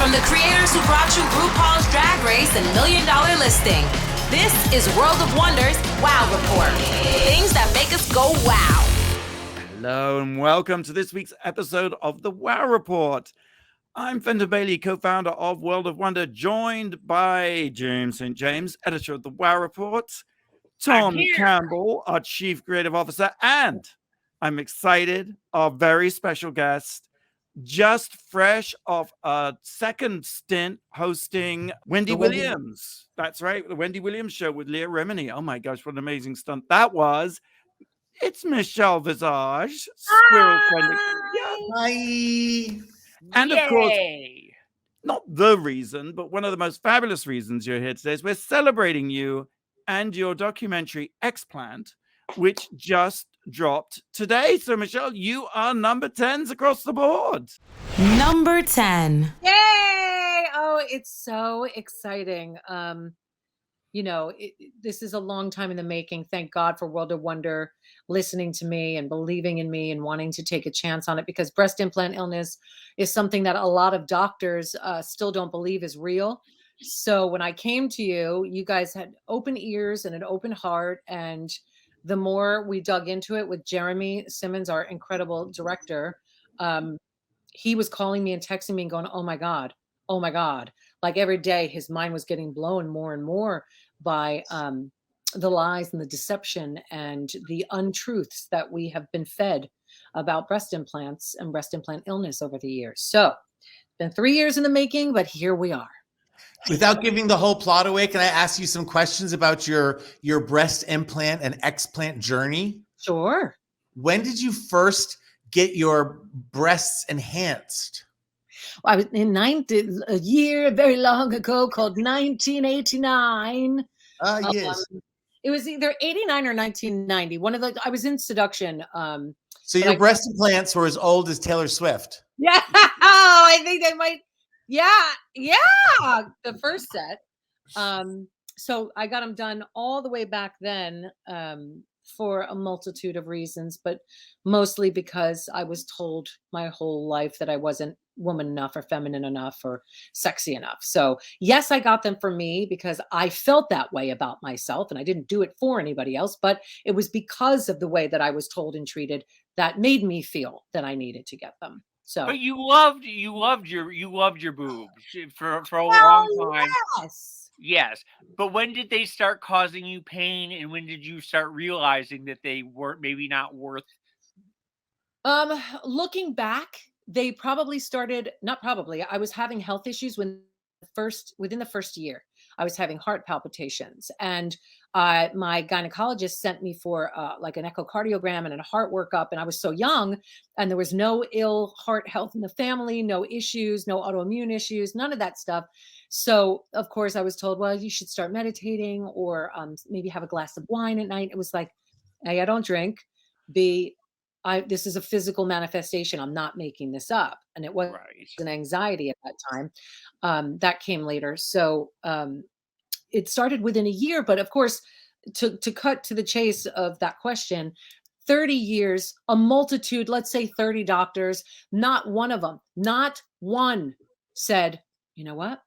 From the creators who brought you RuPaul's Drag Race and $1 Million Listing, this is World of Wonder's Wow Report. Things that make us go wow. Hello and welcome to this week's episode of the Wow Report. I'm Fenton Bailey, co-founder of World of Wonder, joined by James St. James, editor of the Wow Report, Tom Campbell, our chief creative officer, and I'm excited, our very special guest, just fresh off a second stint hosting Wendy Williams. That's right, the Wendy Williams show with Leah Remini. Oh my gosh, what an amazing stunt that was. It's Michelle Visage, Squirrel Friend. Hi. And of course, not the reason, but one of the most fabulous reasons you're here today is we're celebrating you and your documentary Explant, which just dropped today. So, Michelle, you are number 10s across the board. Number 10. Yay! Oh, it's so exciting. This is a long time in the making. Thank God for World of Wonder listening to me and believing in me and wanting to take a chance on it, because breast implant illness is something that a lot of doctors still don't believe is real. So when I came to you, you guys had open ears and an open heart. And the more we dug into it with Jeremy Simmons, our incredible director, he was calling me and texting me and going, oh my God. Like every day his mind was getting blown more and more by the lies and the deception and the untruths that we have been fed about breast implants and breast implant illness over the years. So it's been 3 years in the making, but here we are. Without giving the whole plot away, can I ask you some questions about your breast implant and explant journey? Sure. When did you first get your breasts enhanced? I was in a year very long ago called 1989. Yes. It was either 89 or 1990. I was in seduction. So your breast implants were as old as Taylor Swift. Yeah. I think they might. Yeah. The first set. So I got them done all the way back then for a multitude of reasons, but mostly because I was told my whole life that I wasn't woman enough or feminine enough or sexy enough. So yes, I got them for me because I felt that way about myself and I didn't do it for anybody else, but it was because of the way that I was told and treated that made me feel that I needed to get them. So, but you loved your boobs for a long time. Yes. But when did they start causing you pain, and when did you start realizing that they weren't maybe not worth? Looking back, they probably started, not probably, I was having health issues within the first year. I was having heart palpitations, and my gynecologist sent me for like an echocardiogram and a heart workup. And I was so young, and there was no ill heart health in the family, no issues, no autoimmune issues, none of that stuff. So of course I was told, well, you should start meditating or maybe have a glass of wine at night. It was like, A, I don't drink. B, this is a physical manifestation. I'm not making this up. And it was an anxiety at that time. That came later. So it started within a year. But of course, to cut to the chase of that question, 30 years, a multitude, let's say 30 doctors, not one of them, not one said, you know what?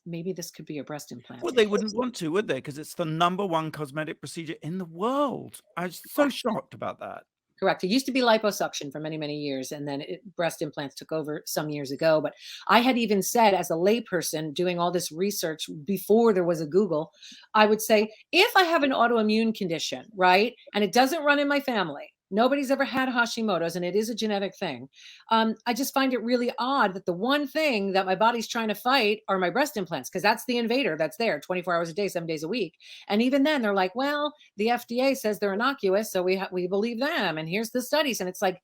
Maybe this could be a breast implant. Well, they wouldn't want to, would they? Because it's the #1 cosmetic procedure in the world. I was so shocked about that. Correct. It used to be liposuction for many, many years, and then breast implants took over some years ago. But I had even said, as a layperson doing all this research before there was a Google, I would say, if I have an autoimmune condition, right, and it doesn't run in my family, nobody's ever had Hashimoto's, and it is a genetic thing. I just find it really odd that the one thing that my body's trying to fight are my breast implants, because that's the invader that's there 24 hours a day, 7 days a week. And even then they're like, well, the FDA says they're innocuous, so we believe them. And here's the studies. And it's like,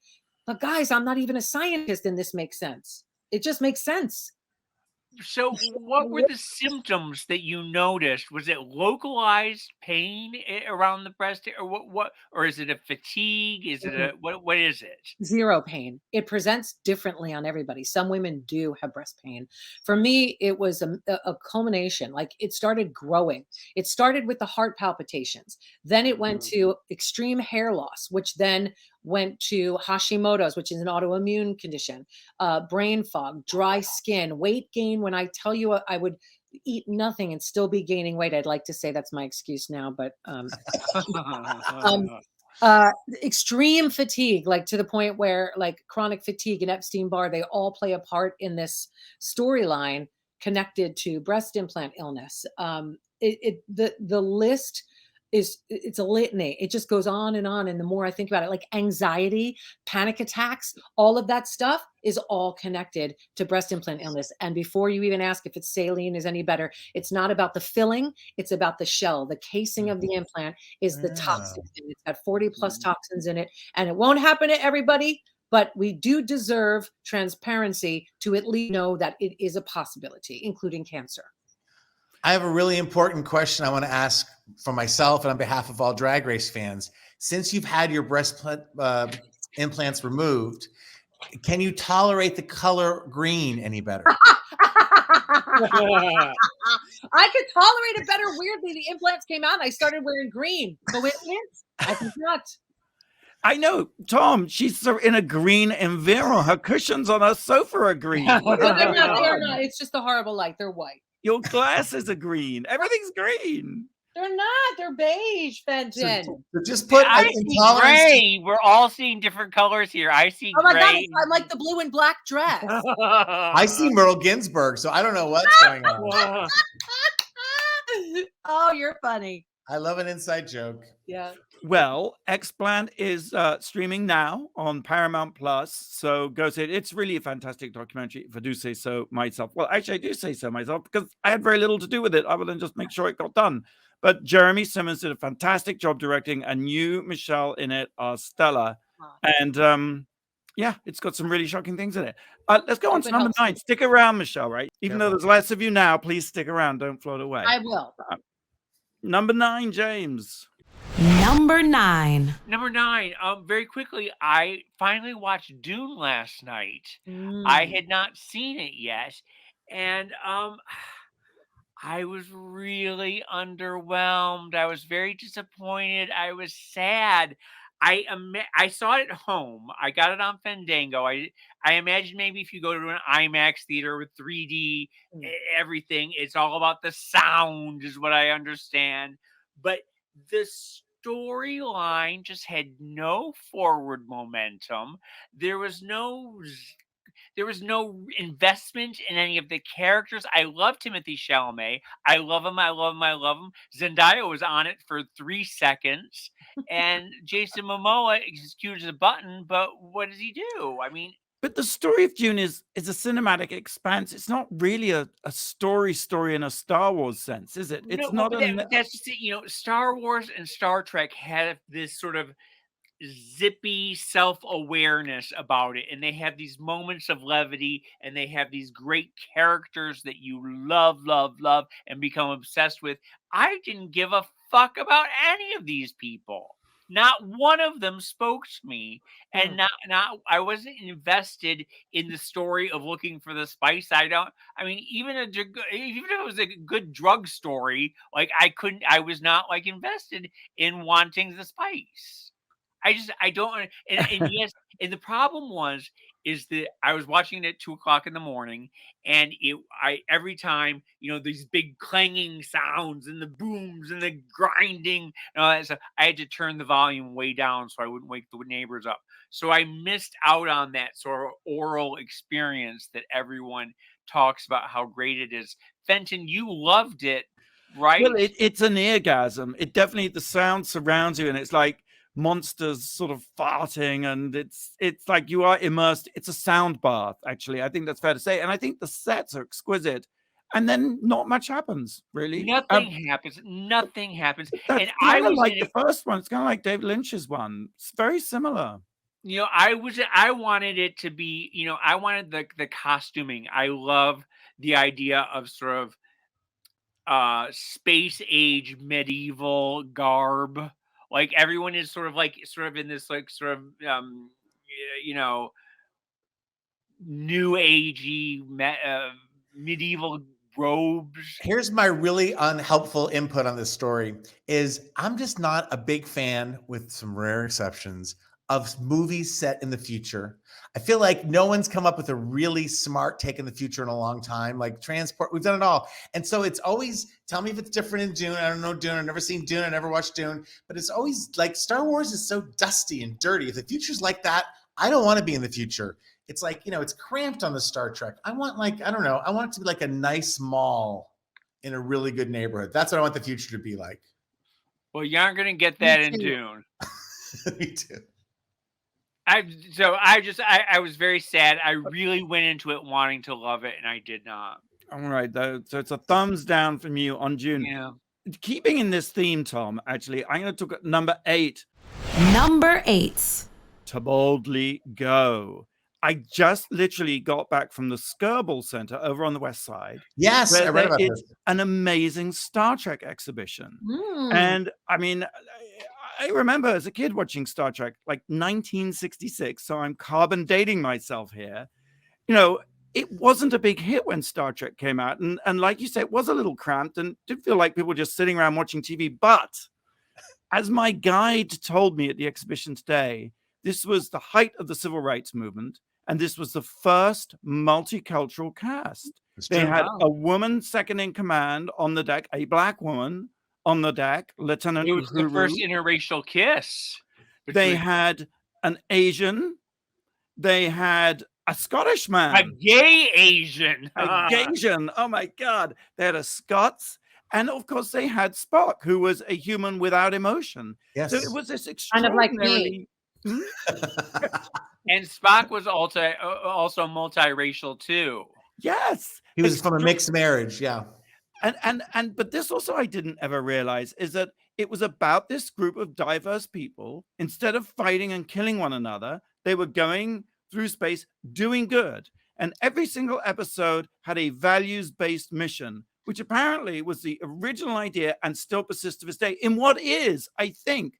but guys, I'm not even a scientist, and this makes sense. It just makes sense. So what were the symptoms that you noticed? Was it localized pain around the breast, or what, or is it a fatigue? Is it what is it? Zero pain. It presents differently on everybody. Some women do have breast pain. For me, it was a culmination. Like, it started growing. It started with the heart palpitations. Then it went to extreme hair loss, which then went to Hashimoto's, which is an autoimmune condition, brain fog, dry skin, weight gain. When I tell you I would eat nothing and still be gaining weight, I'd like to say that's my excuse now, but extreme fatigue, like to the point where like chronic fatigue and Epstein-Barr, they all play a part in this storyline connected to breast implant illness. The list it's a litany. It just goes on. And the more I think about it, like anxiety, panic attacks, all of that stuff is all connected to breast implant illness. And before you even ask if it's saline is any better, it's not about the filling, it's about the shell. The casing of the implant is the toxin. It's got 40 plus toxins in it, and it won't happen to everybody, but we do deserve transparency to at least know that it is a possibility, including cancer. I have a really important question I want to ask for myself and on behalf of all Drag Race fans. Since you've had your breast implants removed, can you tolerate the color green any better? I could tolerate it better. Weirdly, the implants came out and I started wearing green. Coincidence? I think not. I know, Tom, she's in a green enviro. Her cushions on her sofa are green. They're not. It's just the horrible light. They're white. Your glasses are green. Everything's green. They're not. They're beige, Fenton. So just put I see gray. We're all seeing different colors here. I see oh my gray. God, I'm like the blue and black dress. I see Merle Ginsburg, so I don't know what's going on. Oh, you're funny. I love an inside joke. Yeah. Well, Explant is streaming now on Paramount Plus, so go see it. It's really a fantastic documentary, if I do say so myself. Well, actually, I do say so myself because I had very little to do with it other than just make sure it got done. But Jeremy Simmons did a fantastic job directing, and you, Michelle, in it are stellar. And yeah, it's got some really shocking things in it. Let's go on to number 9. Stick around, Michelle, right? Even though there's less of you now, please stick around. Don't float away. I will. Number 9, James. Number 9. Number 9. Very quickly, I finally watched Dune last night. I had not seen it yet, and I was really underwhelmed. I was very disappointed. I was sad. I saw it at home. I got it on Fandango. I imagine maybe if you go to an IMAX theater with 3D everything, it's all about the sound, is what I understand. But the storyline just had no forward momentum. There was no investment in any of the characters. I love Timothée Chalamet. I love him. Zendaya was on it for 3 seconds. And Jason Momoa is cute as a button, but what does he do? I mean... But the story of Dune is a cinematic expanse. It's not really a story in a Star Wars sense, is it? It's not. That's just it. Star Wars and Star Trek have this sort of zippy self-awareness about it, and they have these moments of levity, and they have these great characters that you love and become obsessed with. I didn't give a fuck about any of these people. Not one of them spoke to me, and I wasn't invested in the story of looking for the spice. Even if it was a good drug story, like I was not like invested in wanting the spice. I don't, and yes, and the problem is that I was watching it at 2:00 in the morning, and every time, these big clanging sounds and the booms and the grinding and all that stuff, I had to turn the volume way down so I wouldn't wake the neighbors up. So I missed out on that sort of oral experience that everyone talks about how great it is. Fenton, you loved it, right? Well, it's an eargasm. It definitely, the sound surrounds you, and it's like monsters sort of farting, and it's like you are immersed. It's a sound bath, actually. I think that's fair to say. And I think the sets are exquisite, and then not much happens, really. Nothing happens. And I was like the first one. It's kind of like David Lynch's one. It's very similar. I wanted it to be, I wanted the costuming. I love the idea of sort of space age medieval garb. Like everyone is sort of in this new agey medieval robes. Here's my really unhelpful input on this story is I'm just not a big fan, with some rare exceptions, of movies set in the future. I feel like no one's come up with a really smart take in the future in a long time. Like transport, we've done it all. And so it's always, tell me if it's different in Dune. I don't know Dune. I've never seen Dune. I never watched Dune. But it's always like Star Wars is so dusty and dirty. If the future's like that, I don't want to be in the future. It's like, it's cramped on the Star Trek. I want I want it to be like a nice mall in a really good neighborhood. That's what I want the future to be like. Well, you aren't going to get that in Dune. Me too. I was very sad. I really went into it wanting to love it, and I did not. All right, so it's a thumbs down from you on Dune. Yeah. Keeping in this theme, Tom, actually, I'm going to talk number 8. Number 8. To Boldly Go. I just literally got back from the Skirball Center over on the West Side. Yes, I read about this. An amazing Star Trek exhibition. Mm. And I mean, I remember as a kid watching Star Trek, like 1966. So I'm carbon dating myself here. It wasn't a big hit when Star Trek came out. And like you said, it was a little cramped and did feel like people were just sitting around watching TV. But as my guide told me at the exhibition today, this was the height of the civil rights movement. And this was the first multicultural cast. They had a woman second in command on the deck, a black woman on the deck, Lieutenant It was the first interracial kiss. They had an Asian. They had a Scottish man. A gay Asian. A gay Asian. Oh, my God. They had a Scots. And, of course, they had Spock, who was a human without emotion. Yes. So it was this Kind of like extraordinarily... me. And Spock was also multiracial too. Yes. He was from a mixed marriage, yeah. And but this also I didn't ever realize is that it was about this group of diverse people. Instead of fighting and killing one another, they were going through space doing good. And every single episode had a values-based mission, which apparently was the original idea and still persists to this day in what is, I think,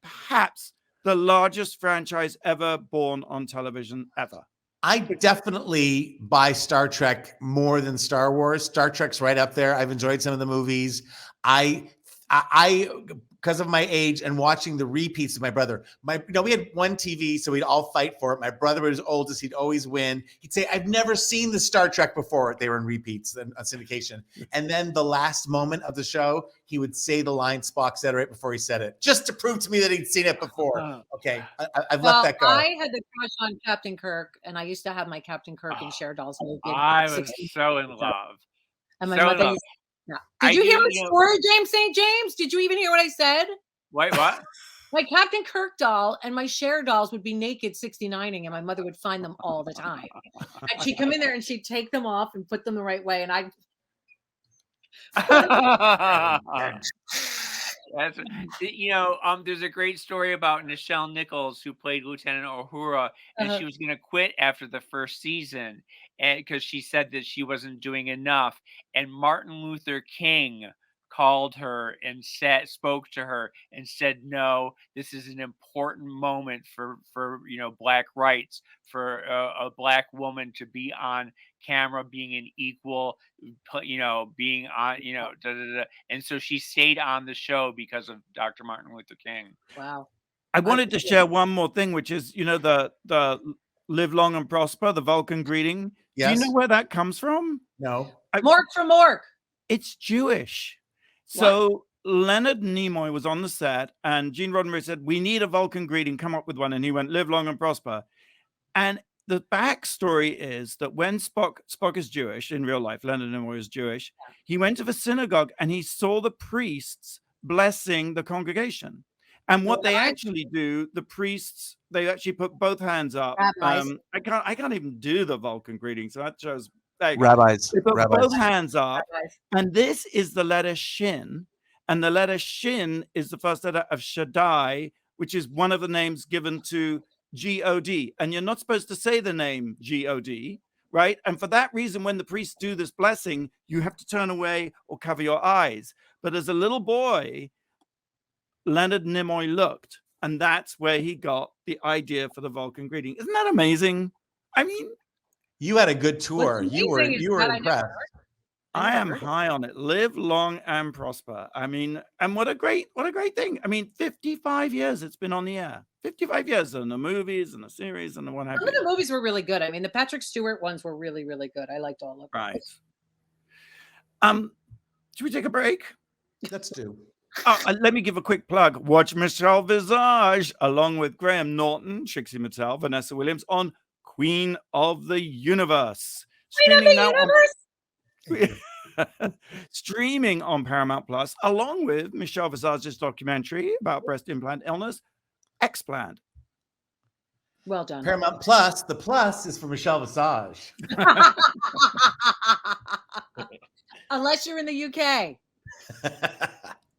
perhaps the largest franchise ever born on television ever. I definitely buy Star Trek more than Star Wars. Star Trek's right up there. I've enjoyed some of the movies. I because of my age and watching the repeats of my brother, we had one TV, so we'd all fight for it. My brother was oldest. He'd always win. He'd say, I've never seen the Star Trek before. They were in repeats and syndication. And then the last moment of the show, he would say the line Spock said right before he said it, just to prove to me that he'd seen it before. Okay, I've let that go. I had the crush on Captain Kirk, and I used to have my Captain Kirk and Cher dolls movie. I was so in love. And my mother used Did you hear my story, James St. James? Did you even hear what I said? Wait, what? My Captain Kirk doll and my Cher dolls would be naked 69ing, and my mother would find them all the time. And she'd come in there and she'd take them off and put them the right way. And there's a great story about Nichelle Nichols, who played Lieutenant Uhura, and she was going to quit after the first season because she said that she wasn't doing enough. And Martin Luther King called her and spoke to her and said, no, this is an important moment for Black rights, for a Black woman to be on camera, being an equal, being on, and so she stayed on the show because of Dr. Martin Luther King. Wow. I wanted to share one more thing, which is, the live long and prosper, the Vulcan greeting. Yes. Do you know where that comes from? No. Mork from Mork. It's Jewish. So Leonard Nimoy was on the set and Gene Roddenberry said, we need a Vulcan greeting, come up with one. And he went, live long and prosper. And the backstory is that when Spock is Jewish in real life, Leonard Nimoy is Jewish, he went to the synagogue and he saw the priests blessing the congregation. And what they actually do, the priests, they actually put both hands up. I can't even do the Vulcan greeting, so that shows. Rabbis. They put both hands up, and this is the letter Shin, and the letter Shin is the first letter of Shaddai, which is one of the names given to G-O-D. And you're not supposed to say the name G-O-D, right? And for that reason, when the priests do this blessing, you have to turn away or cover your eyes. But as a little boy, Leonard Nimoy looked, and that's where he got the idea for the Vulcan greeting. Isn't that amazing? I mean, you had a good tour. You were impressed. I am high on it. Live long and prosper. I mean, and what a great thing. I mean, 55 years it's been on the air. 55 years in the movies and the series and the one have Some of the movies were really good. I mean, the Patrick Stewart ones were really, really good. I liked all of them. Right. Should we take a break? Let's do. Let me give a quick plug. Watch Michelle Visage along with Graham Norton, Trixie Mattel, Vanessa Williams on Queen of the Universe. Streaming on Paramount Plus, along with Michelle Visage's documentary about breast implant illness, Explant. Well done. Paramount Plus. The plus is for Michelle Visage. Unless you're in the UK.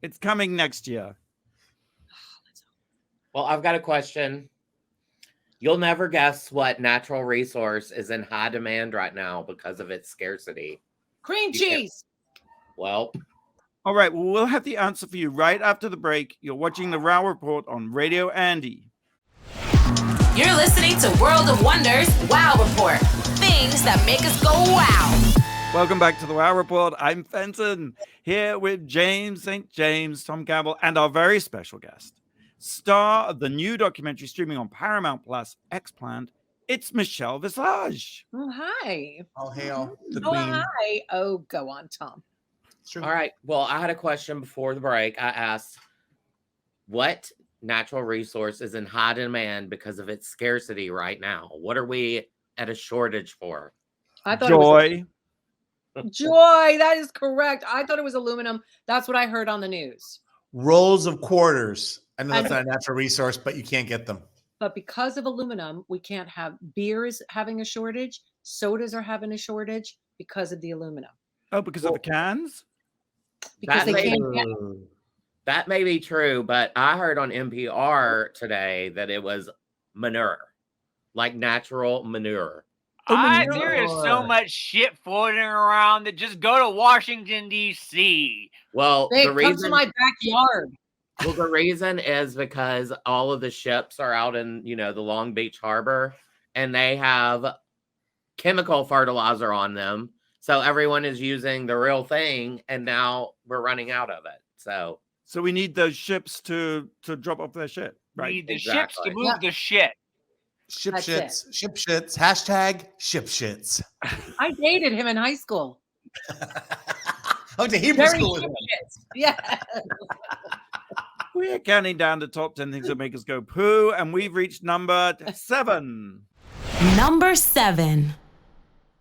It's coming next year. Well, I've got a question. You'll never guess what natural resource is in high demand right now because of its scarcity. Cream cheese. Well, all right. Well, we'll have the answer for you right after the break. You're watching the Wow Report on Radio Andy. You're listening to World of Wonders Wow Report. Things that make us go wow. Welcome back to the Wow Report. I'm Fenton, here with James St. James, Tom Campbell, and our very special guest, star of the new documentary streaming on Paramount Plus, Explant. It's Michelle Visage. Oh, hi. All hail the Oh, queen. hi. Oh, go on, Tom. Sure. all right. Well, I had a question before the break. I asked, what natural resource is in high demand because of its scarcity right now? What are we at a shortage for? I thought Joy. Joy. That is correct. I thought it was aluminum. That's what I heard on the news. Rolls of quarters. I know that's not a natural resource, but you can't get them. But because of aluminum, we can't have beers having a shortage. Sodas are having a shortage because of the aluminum. Oh, because of the cans? Because they can't get That may be true, but I heard on NPR today that it was manure, like natural manure. There is so much shit floating around that just go to Washington, D.C. Well, They the come to reason my backyard. Well, the reason is because all of the ships are out in, the Long Beach Harbor, and they have chemical fertilizer on them. So everyone is using the real thing, and now we're running out of it. So we need those ships to drop off their shit, right? We need the ships to move the shit. Ship That's shits. Ship shits. Hashtag ship shits. I dated him in high school. Oh, to Hebrew Very school. shit. Yeah. We're counting down the top 10 things that make us go poo, and we've reached number 7. Number 7.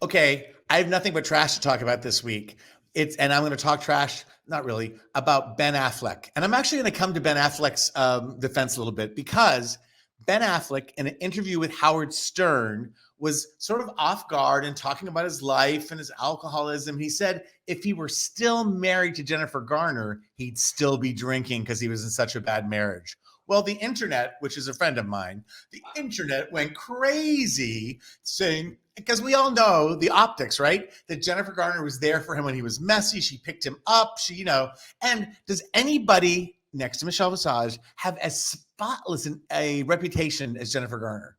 Okay, I have nothing but trash to talk about this week. And I'm going to talk trash, not really, about Ben Affleck. And I'm actually going to come to Ben Affleck's defense a little bit, because Ben Affleck, in an interview with Howard Stern, was sort of off guard and talking about his life and his alcoholism. He said if he were still married to Jennifer Garner, he'd still be drinking because he was in such a bad marriage. Well, the internet, which is a friend of mine, the internet went crazy saying, because we all know the optics, right? That Jennifer Garner was there for him when he was messy. She picked him up. And does anybody next to Michelle Visage have as spotless a reputation as Jennifer Garner?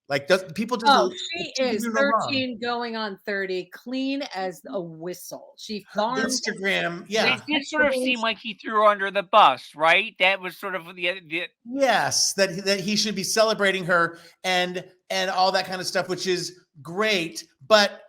Like, people just she is 13 going on 30, clean as a whistle. She farms Instagram, yeah. It did sort of seem like he threw her under the bus, right? That was sort of the yes, that he should be celebrating her and all that kind of stuff, which is great. But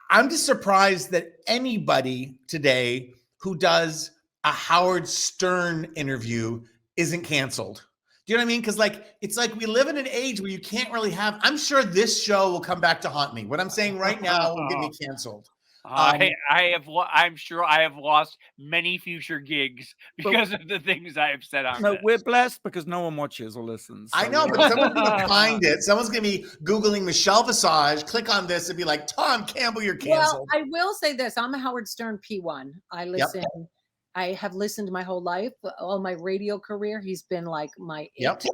I'm just surprised that anybody today who does a Howard Stern interview isn't canceled. Do you know what I mean? Because it's like we live in an age where you can't really have. I'm sure this show will come back to haunt me. What I'm saying right now will get me canceled. I'm sure I have lost many future gigs because of the things I have said on No, this. we're blessed because no one watches or listens. I know, but someone's going to find it. Someone's going to be Googling Michelle Visage, click on this, and be like, Tom Campbell, you're canceled. Well, I will say this. I'm a Howard Stern P1. I listen. Yep. I have listened my whole life, all my radio career. He's been like my it.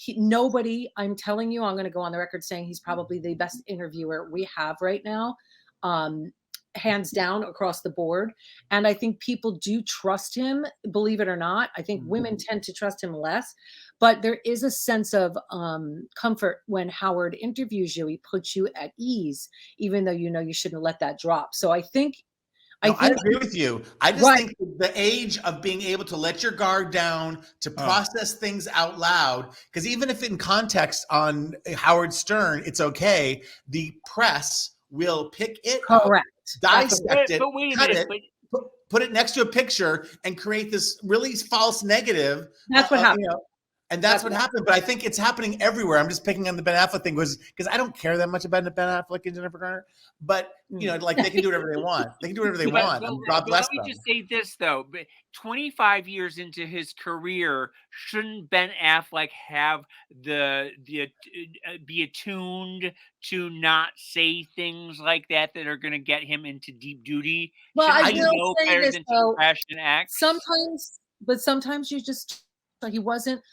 Nobody, I'm telling you, I'm going to go on the record saying he's probably the best interviewer we have right now, hands down across the board. And I think people do trust him, believe it or not. I think women tend to trust him less, but there is a sense of comfort when Howard interviews you. He puts you at ease, even though you shouldn't let that drop. So I think I agree with you. I just think the age of being able to let your guard down, to process things out loud, because even if in context on Howard Stern, it's okay, the press will pick it up, dissect it, cut it, put it next to a picture, and create this really false negative. That's what happened. And that's what happened. But I think it's happening everywhere. I'm just picking on the Ben Affleck thing because I don't care that much about Ben Affleck and Jennifer Garner. But, like they can do whatever they want. They can do whatever they want. God bless them. Let me just say this, though. 25 years into his career, shouldn't Ben Affleck have be attuned to not say things like that are going to get him into deep duty? Well, I will say this, though. Sometimes you just, he wasn't.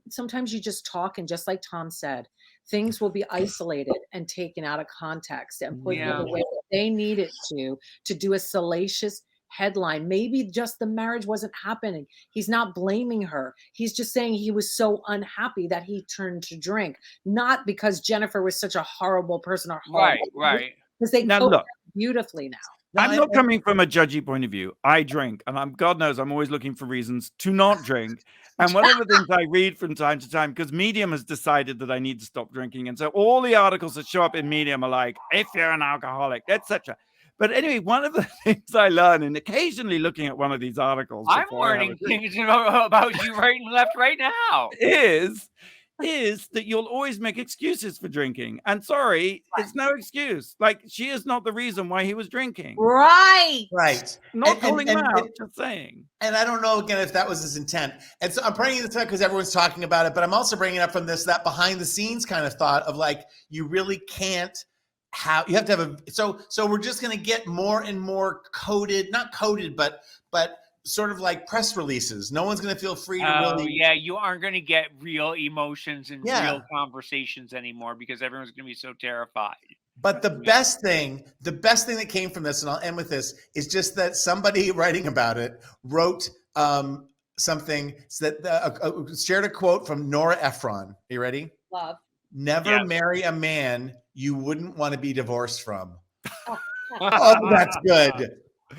Sometimes you just talk, and just like Tom said, things will be isolated and taken out of context and put in the way that they needed to do a salacious headline. Maybe just the marriage wasn't happening. He's not blaming her. He's just saying he was so unhappy that he turned to drink, not because Jennifer was such a horrible person or horrible. Right. Because they cope beautifully now. I'm not coming from a judgy point of view. I drink, and God knows I'm always looking for reasons to not drink. And one of the things I read from time to time, because Medium has decided that I need to stop drinking, and so all the articles that show up in Medium are like, if you're an alcoholic, etc. But anyway, one of the things I learn, and occasionally looking at one of these articles, I'm learning things about you right and left right now, is that you'll always make excuses for drinking. And sorry, it's no excuse. Like, she is not the reason why he was drinking. Right. Not calling him out, just saying. And I don't know, again, if that was his intent. And so I'm bringing this up because everyone's talking about it, but I'm also bringing it up from that behind the scenes kind of thought of like, you really can't you have to have so we're just going to get more and more not coded, but sort of like press releases. No one's going to feel free to really. Yeah, you aren't going to get real emotions and real conversations anymore because everyone's going to be so terrified. But the best thing that came from this, and I'll end with this, is just that somebody writing about it wrote something that shared a quote from Nora Ephron. Are you ready? Love. Never marry a man you wouldn't want to be divorced from. Oh, that's good.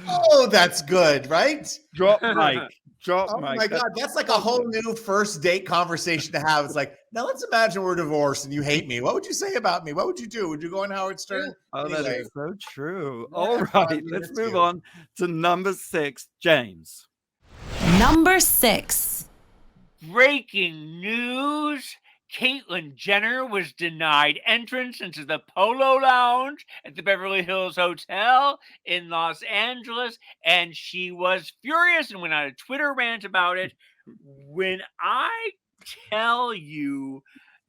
Oh, that's good, right? Drop mic. Oh my God, that's like a whole new first date conversation to have. It's like, now let's imagine we're divorced and you hate me. What would you say about me? What would you do? Would you go on Howard Stern? Oh, that is so true. All right, let's move on to number 6, James. Number 6. Breaking news. Caitlyn Jenner was denied entrance into the Polo Lounge at the Beverly Hills Hotel in Los Angeles, and she was furious and went on a Twitter rant about it. When I tell you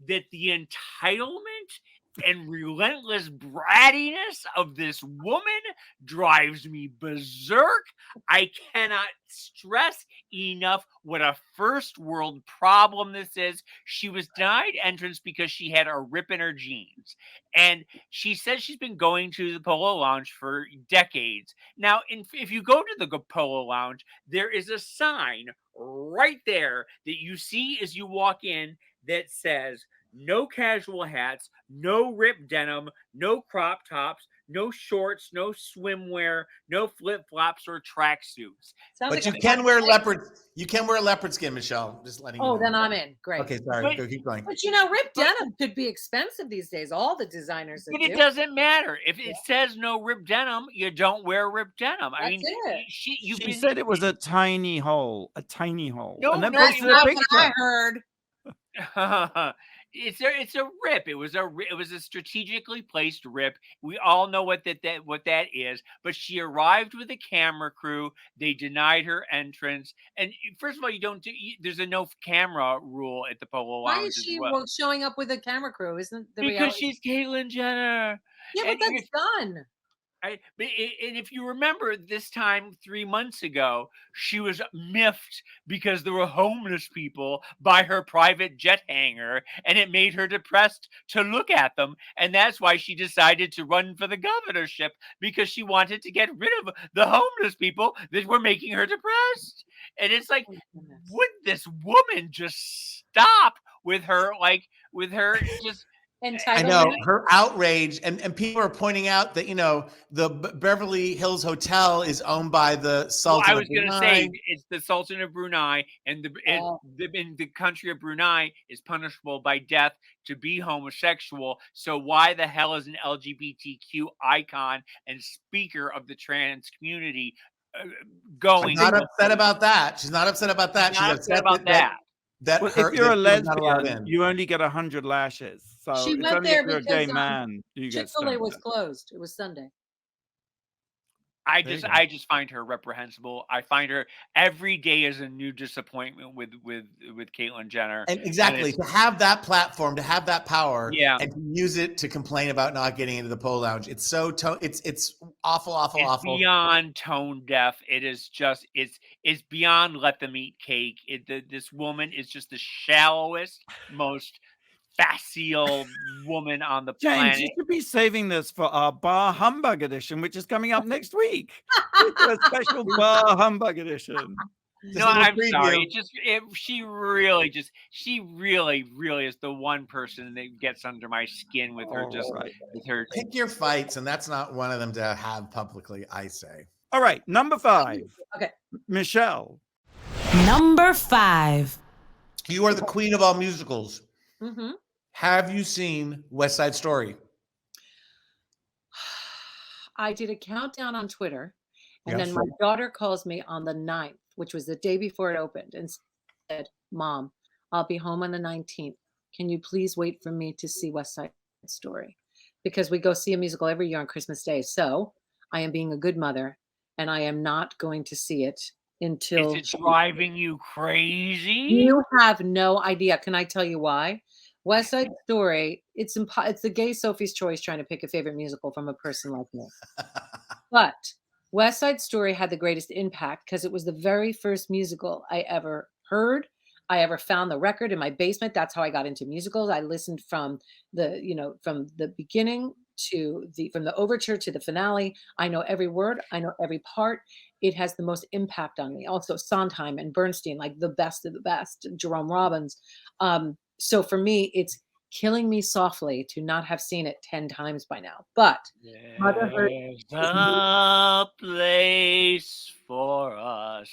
that the entitlement and relentless brattiness of this woman drives me berserk, I cannot stress enough what a first world problem this is. She was denied entrance because she had a rip in her jeans. And she says she's been going to the Polo Lounge for decades. Now, if you go to the Polo Lounge, there is a sign right there that you see as you walk in that says, no casual hats, no ripped denim, no crop tops, no shorts, no swimwear, no flip-flops or tracksuits. But you can wear leopard. You can wear leopard skin, Michelle. Just letting you know. Then I'm in. Great. Okay, sorry. Go keep going. But ripped denim could be expensive these days. All the designers. But it doesn't matter. If it says no ripped denim, you don't wear ripped denim. I mean, she said it was a tiny hole. A tiny hole. No, and then that's not what I heard. It's a rip. It was a strategically placed rip. We all know what that is. But she arrived with a camera crew. They denied her entrance. And first of all, there's a no camera rule at the Polo Lounge. Why is she showing up with a camera crew? Isn't the because reality? She's Caitlyn Jenner. Yeah, but that's done. And if you remember this time 3 months ago, she was miffed because there were homeless people by her private jet hangar, and it made her depressed to look at them. And that's why she decided to run for the governorship, because she wanted to get rid of the homeless people that were making her depressed. And it's like, would this woman just stop with her just I know her outrage, and people are pointing out that the Beverly Hills Hotel is owned by the Sultan. I was going to say it's the Sultan of Brunei, and in the country of Brunei is punishable by death to be homosexual. So why the hell is an LGBTQ icon and speaker of the trans community going? She's not upset about that. She's not upset about that. She's upset about that. Well, if you're a lesbian, you only get 100 lashes. So she it's went only there if you're a because gay man you get Chick-fil-A was closed. It was Sunday. I just find her reprehensible. I find her every day is a new disappointment with Caitlyn Jenner. And exactly, to have that platform, to have that power, yeah, and to use it to complain about not getting into the Polo Lounge. It's so it's awful. Beyond tone deaf. It is just it's beyond let them eat cake. This woman is just the shallowest, most facile woman on the planet. James, you should be saving this for our Bar Humbug edition, which is coming up next week. A special Bar Humbug edition. No, I'm sorry. She really is the one person that gets under my skin with her. With her. Pick your fights, and that's not one of them to have publicly, I say. All right, number 5. Okay, Michelle. Number 5. You are the queen of all musicals. Mm-hmm. Have you seen West Side Story? I did a countdown on Twitter, and then my daughter calls me on the 9th, which was the day before it opened, and said, "Mom, I'll be home on the 19th. Can you please wait for me to see West Side Story?" Because we go see a musical every year on Christmas Day. So I am being a good mother, and I am not going to see it until. Is it driving you crazy? You have no idea. Can I tell you why? West Side Story, it's the gay Sophie's Choice trying to pick a favorite musical from a person like me. But West Side Story had the greatest impact because it was the very first musical I ever heard. I ever found the record in my basement. That's how I got into musicals. I listened from the beginning from the overture to the finale. I know every word. I know every part. It has the most impact on me. Also Sondheim and Bernstein, like the best of the best, Jerome Robbins. So for me, it's killing me softly to not have seen it 10 times by now. But there's a place for us.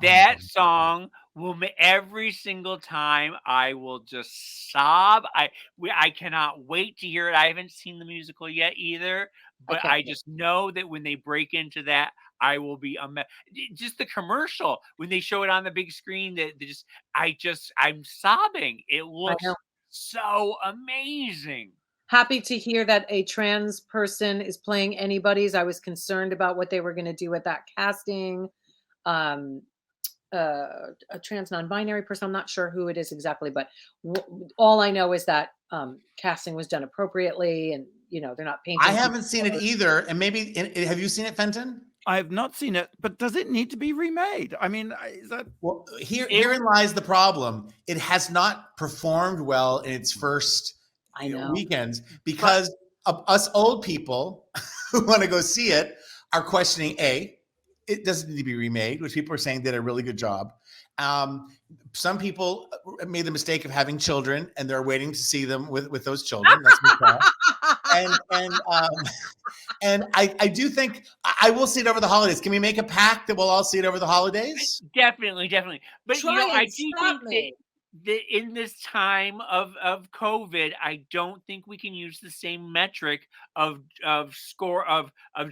That song will every single time I will just sob. I cannot wait to hear it. I haven't seen the musical yet either, but I just know that when they break into that, I will be just the commercial when they show it on the big screen. I'm sobbing. It looks so amazing. Happy to hear that a trans person is playing anybody's. I was concerned about what they were going to do with that casting. A trans non-binary person. I'm not sure who it is exactly, but all I know is that casting was done appropriately, and they're not painting. I haven't seen it either, and maybe have you seen it, Fenton? I have not seen it, but does it need to be remade? I mean, is that herein lies the problem? It has not performed well in its first weekends because of us old people who want to go see it are questioning it doesn't need to be remade, which people are saying did a really good job. Some people made the mistake of having children, and they're waiting to see them with those children. That's and I do think I will see it over the holidays. Can we make a pact that we'll all see it over the holidays? Definitely. But I do think that in this time of COVID, I don't think we can use the same metric of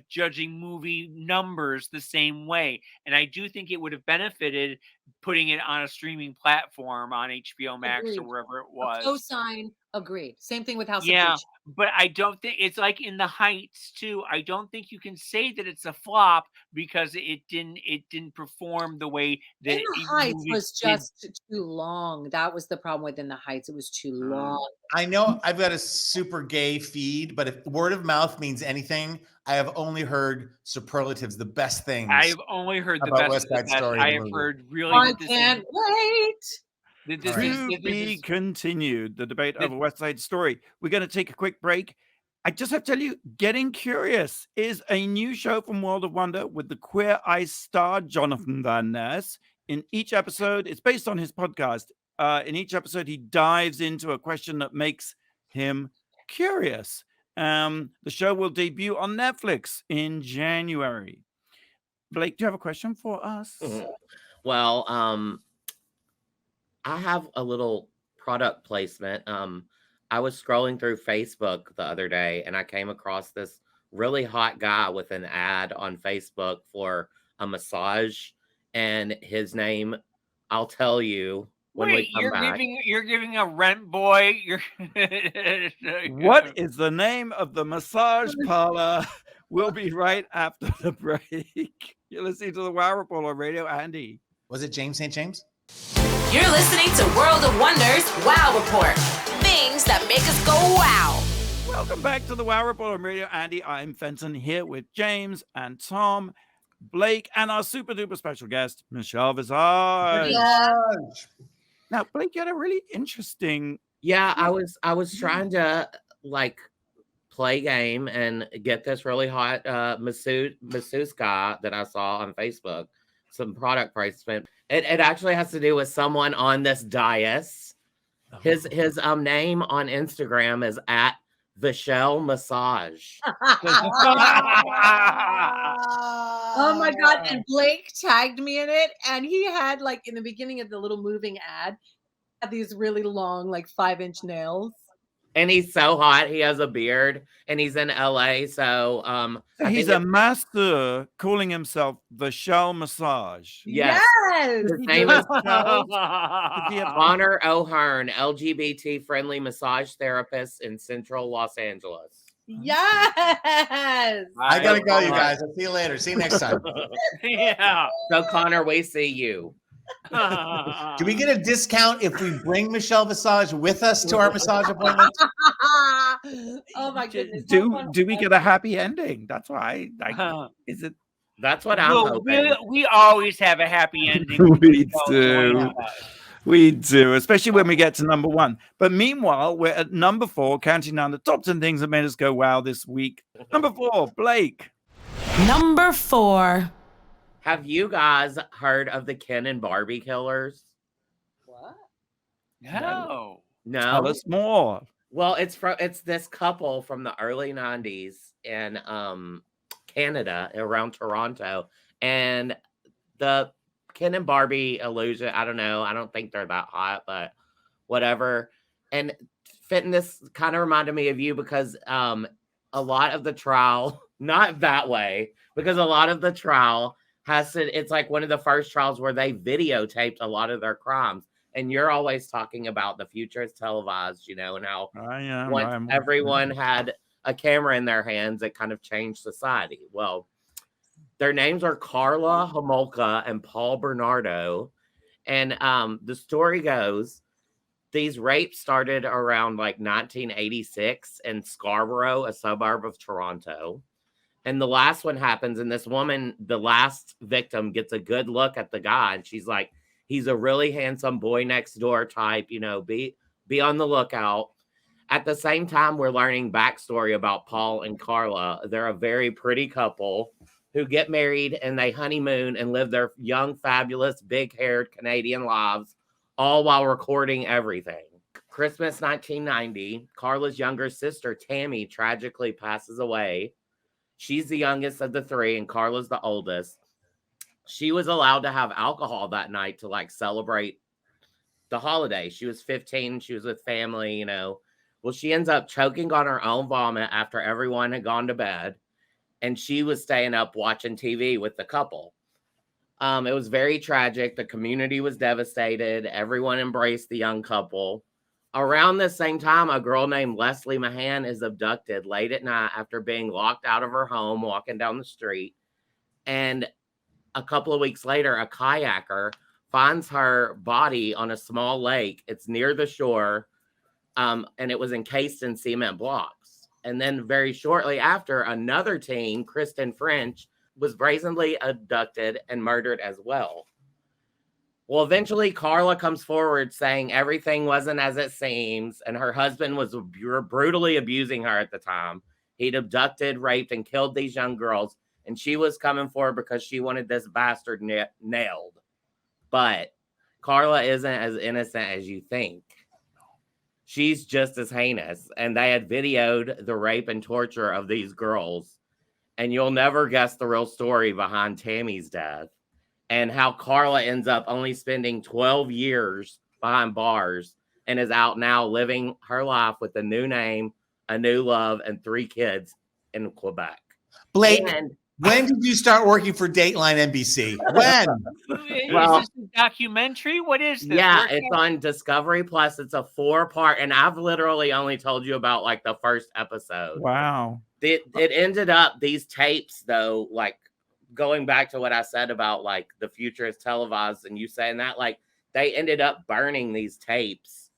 judging movie numbers the same way. And I do think it would have benefited putting it on a streaming platform on HBO Max or wherever it was. Cosign, agreed. Same thing with House of Gucci. But I don't think it's like in The Heights too. I don't think you can say that it's a flop because it didn't perform the way that In The Heights was just too long. That was the problem with In the Heights. It was too long. I know I've got a super gay feed, but if word of mouth means anything, I have only heard superlatives, the best things. I have only heard the best. West Side Story. I have heard really. I can't wait. To be continued, the debate over West Side Story. We're going to take a quick break. I just have to tell you, Getting Curious is a new show from World of Wonder with the Queer Eye star Jonathan Van Ness. In each episode, it's based on his podcast. In each episode, he dives into a question that makes him curious. The show will debut on Netflix in January. Blake, do you have a question for us? Well, I have a little product placement. I was scrolling through Facebook the other day and I came across this really hot guy with an ad on Facebook for a massage, and his name, I'll tell you when Wait, we come back. You're giving a rent boy. What is the name of the massage parlor? We'll be right after the break. You're listening to the Wow Report on Radio Andy. Was it James St. James? You're listening to World of Wonders Wow Report. Things that make us go wow. Welcome back to the Wow Report on Radio Andy. I'm Fenton here with James and Tom, Blake, and our super duper special guest, Michelle Visage. Now, Blake, you had a really interesting. Yeah, I was trying to like play game and get this really hot masseuse guy that I saw on Facebook. Some product placement. It actually has to do with someone on this dais. His name on Instagram is at Vishel Massage. Oh my God. And Blake tagged me in it. And he had, like, in the beginning of the little moving ad, had these really long, like 5-inch nails. And he's so hot. He has a beard and he's in LA. So he's a master calling himself Vishel Massage. Yes. His name is Garner O'Hearn, LGBT friendly massage therapist in Central Los Angeles. Yes. I gotta go, you guys. I'll see you later. See you next time. Yeah. So Connor, we see you. Do we get a discount if we bring Michelle Visage with us to our massage appointment? Oh my goodness. Do we get a happy ending? That's why. Is it? That's what I'm hoping. We always have a happy ending. We do. We do, especially when we get to number 1. But meanwhile, we're at number 4, counting down the top 10 things that made us go wow this week. Number 4, Blake. Number 4. Have you guys heard of the Ken and Barbie killers? What? No. Tell us more. Well, it's this couple from the early 90s in Canada, around Toronto, and the Ken and Barbie illusion. I don't know. I don't think they're that hot, but whatever. And Fenton, this kind of reminded me of you because a lot of the trial, not that way, because a lot of the trial it's like one of the first trials where they videotaped a lot of their crimes. And you're always talking about the future is televised, and how once everyone had a camera in their hands, it kind of changed society. Well, their names are Carla Homolka and Paul Bernardo. And the story goes, these rapes started around like 1986 in Scarborough, a suburb of Toronto. And the last one happens, and this woman, the last victim, gets a good look at the guy, and she's like, he's a really handsome boy next door type, be on the lookout. At the same time, we're learning backstory about Paul and Carla. They're a very pretty couple who get married, and they honeymoon and live their young, fabulous, big-haired Canadian lives, all while recording everything. Christmas 1990, Carla's younger sister, Tammy, tragically passes away. She's the youngest of the 3, and Carla's the oldest. She was allowed to have alcohol that night to like celebrate the holiday. She was 15. She was with family, Well, she ends up choking on her own vomit after everyone had gone to bed. And she was staying up watching TV with the couple. It was very tragic. The community was devastated. Everyone embraced the young couple. Around the same time, a girl named Leslie Mahan is abducted late at night after being locked out of her home walking down the street. And a couple of weeks later, a kayaker finds her body on a small lake. It's near the shore, and it was encased in cement blocks. And then very shortly after, another teen, Kristen French, was brazenly abducted and murdered as well. Well, eventually, Carla comes forward saying everything wasn't as it seems, and her husband was brutally abusing her at the time. He'd abducted, raped, and killed these young girls, and she was coming forward because she wanted this bastard nailed. But Carla isn't as innocent as you think. she's just as heinous. And they had videoed the rape and torture of these girls. And you'll never guess the real story behind Tammy's death and how Carla ends up only spending 12 years behind bars and is out now living her life with a new name, a new love, and 3 kids in Quebec. Blake, And when did you start working for Dateline NBC? When? Well, is this a documentary? What is this? yeah, it's on Discovery Plus. It's a 4-part, and I've literally only told you about like the first episode. Wow. It ended up, these tapes though, like going back to what I said about like the future is televised and you saying that, like they ended up burning these tapes.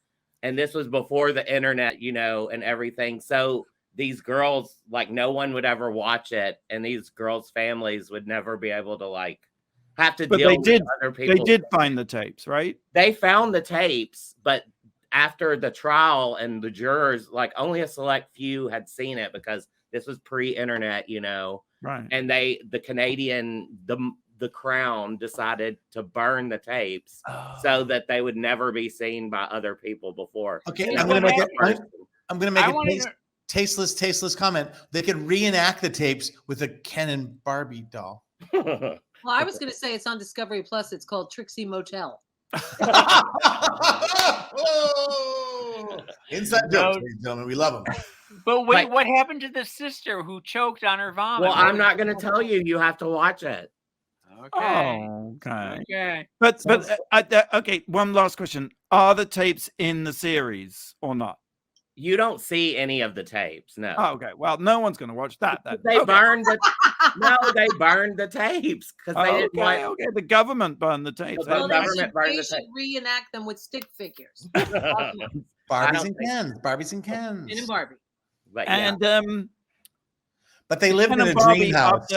And this was before the internet, you know, and everything. So these girls, like no one would ever watch it. And these girls' families would never be able to like have to But deal they with did. other people. They did find the tapes, right? They found the tapes, but after the trial and the jurors, like only a select few had seen it because this was pre-internet, you know. Right. And the Canadian, the Crown decided to burn the tapes so that they would never be seen by other people before. Okay, I'm gonna make a tasteless comment. They could reenact the tapes with a Ken and Barbie doll. Well, I was going to say it's on Discovery Plus. It's called Trixie Motel. Inside jokes, ladies and gentlemen. We love them. But wait, what happened to the sister who choked on her vomit? Well, I'm not going to tell you. You have to watch it. Okay. Oh, okay. Okay. But okay. One last question: are the tapes in the series or not? You don't see any of the tapes. No. Oh, okay. Well, no one's going to watch that. Then. They burned the. No, they burned the tapes because they didn't want. Okay. The government burned the tapes. Well, They government burned the should tape. reenact them with stick figures. Barbies and Kens. Barbies and Kens. Ken and Barbie. But, yeah. And but they lived Ken in a and Barbie dream house.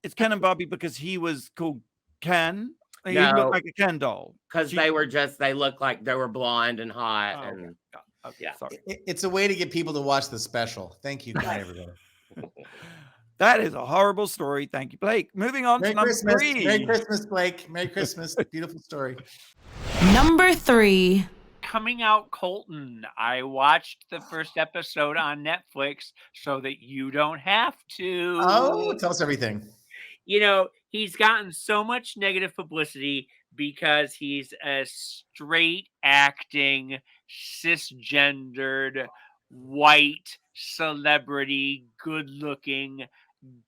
It's Ken and Barbie because he was called Ken. He No. looked like a Ken doll. Because they looked like they were blonde and hot. Oh, and okay, yeah. sorry. It's a way to get people to watch the special. Thank you. Good night, everybody. That is a horrible story. Thank you, Blake. Moving on Merry to number Christmas. 3. Merry Christmas, Blake. Merry Christmas. Beautiful story. Number 3. Coming out Colton. I watched the first episode on Netflix so that you don't have to. Oh, tell us everything. You know, he's gotten so much negative publicity because he's a straight acting, cisgendered, white celebrity, good looking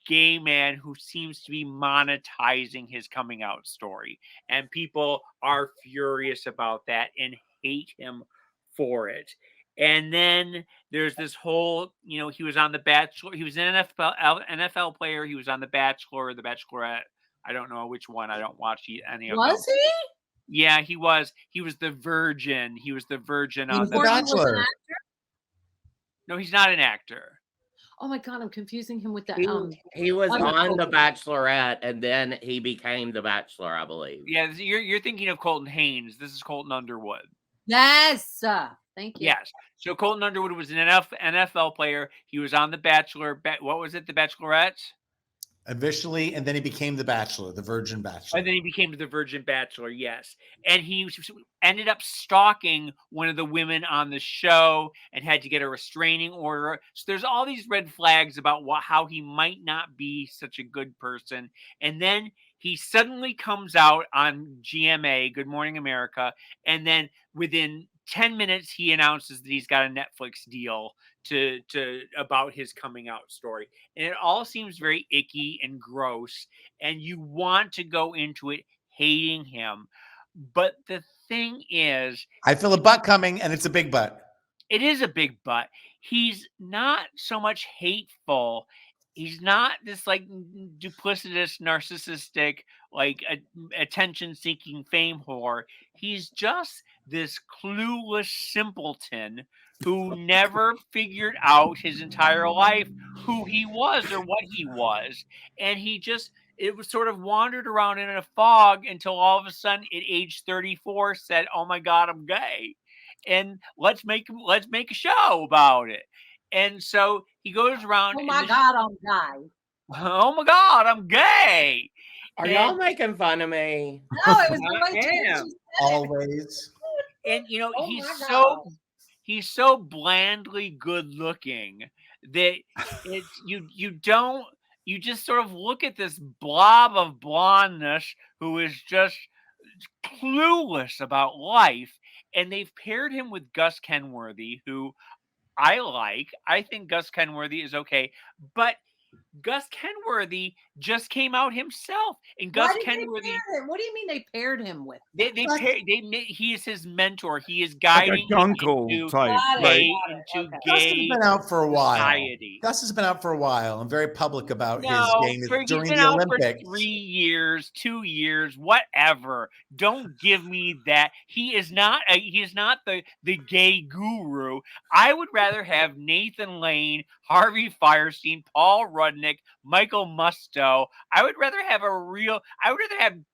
gay man who seems to be monetizing his coming out story. And people are furious about that and hate him for it. And then there's this whole, you know, he was on The Bachelor. He was an NFL player. He was on The Bachelor or The Bachelorette. I don't know which one. I don't watch any of them. Was he? Yeah, he was. He was the virgin. He was the virgin on The Bachelor. No, he's not an actor. Oh my God, I'm confusing him with that. He was Wonderful. on The Bachelorette, and then he became The Bachelor, I believe. Yeah, you're thinking of Colton Haynes. This is Colton Underwood. Yes. Thank you. Yes. So Colton Underwood was an NFL player. He was on The Bachelor. What was it? The Bachelorette? Officially, and then he became the Bachelor, the Virgin Bachelor. And then he became the Virgin Bachelor, yes. And he ended up stalking one of the women on the show and had to get a restraining order. So there's all these red flags about how he might not be such a good person. And then he suddenly comes out on GMA, Good Morning America, and then within 10 minutes, he announces that he's got a Netflix deal to about his coming out story. And it all seems very icky and gross. And you want to go into it hating him. But the thing is, I feel a butt coming, and it's a big butt. it is a big but. He's not so much hateful. He's not this like duplicitous, narcissistic, like attention-seeking fame whore. He's just this clueless simpleton who never figured out his entire life who he was or what he was. And it was sort of wandered around in a fog until all of a sudden at age 34 said, "Oh my God, I'm gay. And let's make a show about it." And so he goes around. Oh my God, I'm gay. Oh my God, I'm gay. Are y'all making fun of me? No, it was the I right am. choice. Always. And you know, Oh he's my so God. he's so blandly good looking that it's you just sort of look at this blob of blondness who is just clueless about life, and they've paired him with Gus Kenworthy, who I like. I think Gus Kenworthy is okay, but Gus Kenworthy just came out himself, and Why Gus did Kenworthy. they pair him? What do you mean they paired him with? He is his mentor. He is Like a guiding him Gunkel into type. gay, Like, into Gus has gay been out for a while. society. Gus has been out for a while and very public about his No, gayness he's during been the out Olympics. for 3 years, 2 years, whatever. Don't give me that. He is not the gay guru. I would rather have Nathan Lane, Harvey Firestein, Paul Rudnick, Michael Musto. I would rather have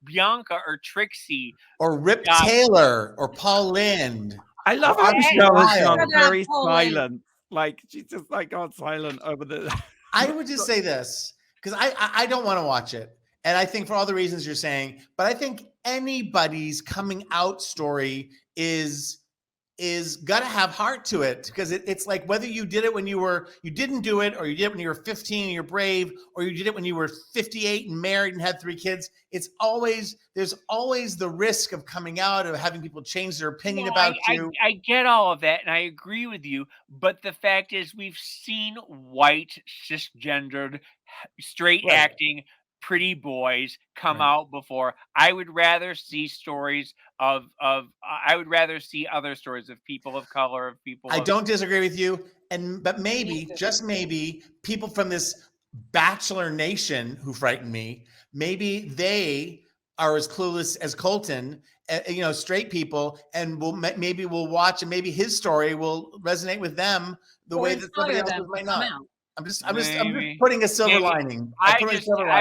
Bianca or Trixie Or Rip Taylor or Paul Lind. I love Or how August Michelle has Wild. gone very Poland. silent. Like she's just like gone silent over the. I would just say this because I don't want to watch it. And I think for all the reasons you're saying, but I think anybody's coming out story is got to have heart to it because it's like whether you did it when you didn't do it, or you did it when you were 15 and you're brave, or you did it when you were 58 and married and had 3 kids. There's always the risk of coming out, of having people change their opinion about you. I get all of that, and I agree with you. But the fact is, we've seen white, cisgendered, straight acting pretty boys come out before. I would rather see stories I would rather see other stories of people of color, of people. I don't disagree with you, but maybe, just maybe, people from this bachelor nation who frighten me, maybe they are as clueless as Colton, straight people, and maybe we'll watch, and maybe his story will resonate with them the way that somebody else's might not. I'm just putting a silver lining. I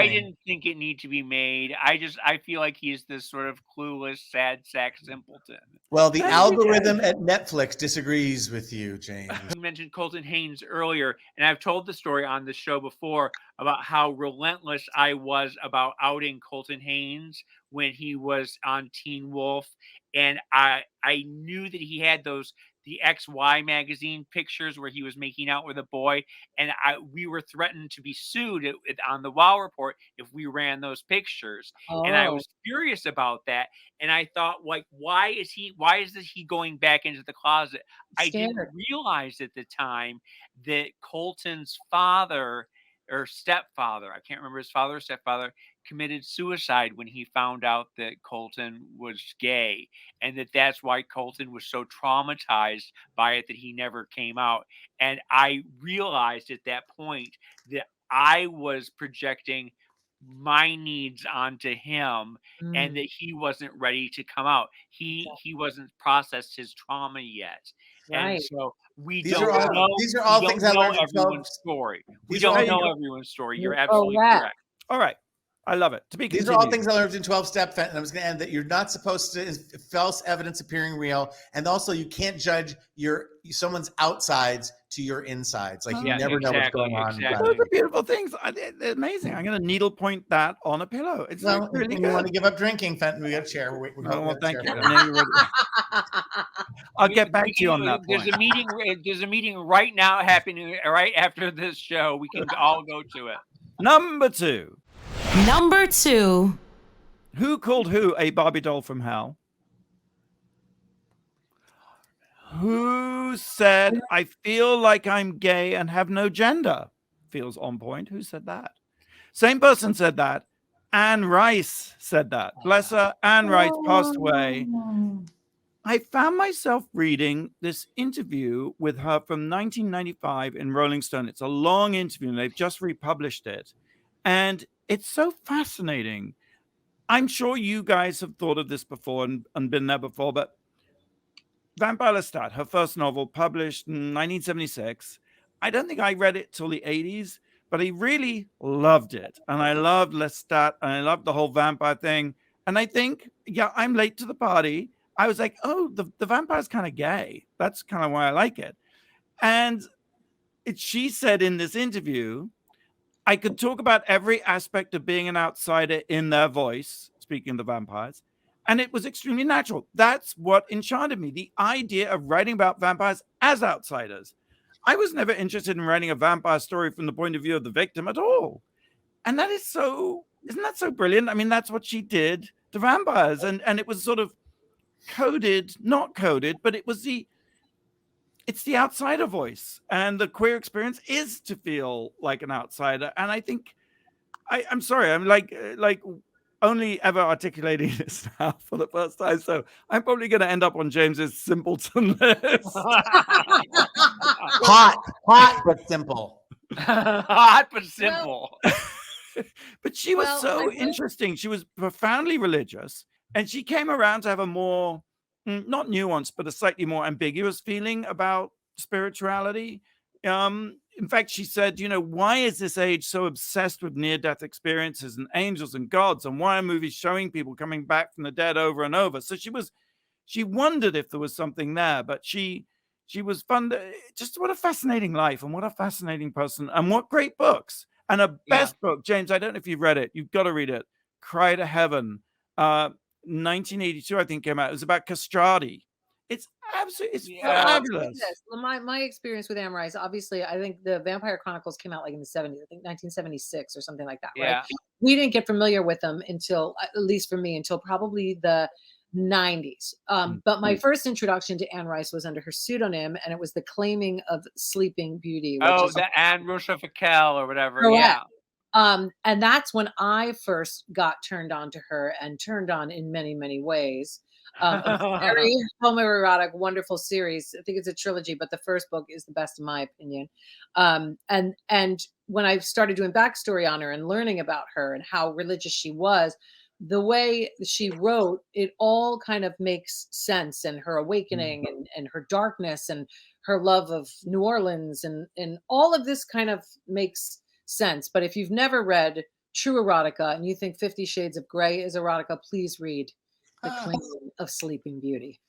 didn't think it needed to be made. I feel like he's this sort of clueless, sad sack simpleton. Well, the algorithm at Netflix disagrees with you, James. You mentioned Colton Haynes earlier, and I've told the story on the show before about how relentless I was about outing Colton Haynes when he was on Teen Wolf, and I knew that he had the XY magazine pictures where he was making out with a boy, and we were threatened to be sued on the WoW Report if we ran those pictures. And I was furious about that, and I thought, like, why is he going back into the closet? I didn't realize at the time that Colton's father or stepfather, I can't remember his father or stepfather, committed suicide when he found out that Colton was gay, and that's why Colton was so traumatized by it that he never came out. And I realized at that point that I was projecting my needs onto him, and that he wasn't ready to come out. He wasn't processed his trauma yet. And so these are all things I learned everyone's story. We don't know everyone's story. You're absolutely correct. All right. I love it. These are all things I learned in 12-step, and I was going to end that you're not supposed to false evidence appearing real, and also you can't judge someone's outsides to your insides. Like you never know what's going on. Those are beautiful things. They're amazing. I'm going to needle point that on a pillow. It's really good. You want to give up drinking, Fenton? We got a chair. Thank you. I'll get back to you on that point. There's a meeting right now happening right after this show. We can all go to it. Number 2. Who called who a Barbie doll from hell? Who said, I feel like I'm gay and have no gender? Feels on point. Who said that? Same person said that. Anne Rice said that. Bless her. Anne Rice passed away. I found myself reading this interview with her from 1995 in Rolling Stone. It's a long interview, and they've just republished it. And it's so fascinating. I'm sure you guys have thought of this before and been there before, but Vampire Lestat, her first novel, published in 1976. I don't think I read it till the 80s, but I really loved it. And I loved Lestat, and I loved the whole vampire thing. And I think, I'm late to the party. I was like, oh, the vampire's kind of gay. That's kind of why I like it. And she said in this interview, I could talk about every aspect of being an outsider in their voice, speaking of the vampires, And it was extremely natural. That's what enchanted me. The idea of writing about vampires as outsiders. I was never interested in writing a vampire story from the point of view of the victim at all. And that is so, isn't that so brilliant? I mean, that's what she did to vampires. And it was sort of coded, not coded, but it's the outsider voice. And the queer experience is to feel like an outsider. And I think, I'm sorry, I'm like only ever articulating this now for the first time. So I'm probably going to end up on James's simpleton list. Hot, but simple. Hot but simple. But she was so interesting. She was profoundly religious, and she came around to have a more, not nuanced, but a slightly more ambiguous feeling about spirituality. In fact, she said, why is this age so obsessed with near-death experiences and angels and gods? And why are movies showing people coming back from the dead over and over? So she wondered if there was something there, but she was fun. Just what a fascinating life, and what a fascinating person, and what great books. And a best book, James, I don't know if you've read it. You've got to read it. Cry to Heaven. 1982, I think, came out. It was about castrati. It's absolutely, fabulous. My experience with Anne Rice, obviously, I think the Vampire Chronicles came out like in the 70s, I think 1976 or something like that, right? Yeah. We didn't get familiar with them until, at least for me, until probably the 90s. But my first introduction to Anne Rice was under her pseudonym, and it was The Claiming of Sleeping Beauty. The Anne Rochefoucauld or whatever. Correct. Yeah. And that's when I first got turned on to her, and turned on in many, many ways. A very homoerotic, wonderful series. I think it's a trilogy, but the first book is the best in my opinion. And when I started doing backstory on her and learning about her and how religious she was, the way she wrote, it all kind of makes sense, and her awakening and her darkness and her love of New Orleans and all of this kind of makes sense. But if you've never read true erotica and you think 50 Shades of Grey is erotica, please read The Claiming of Sleeping Beauty.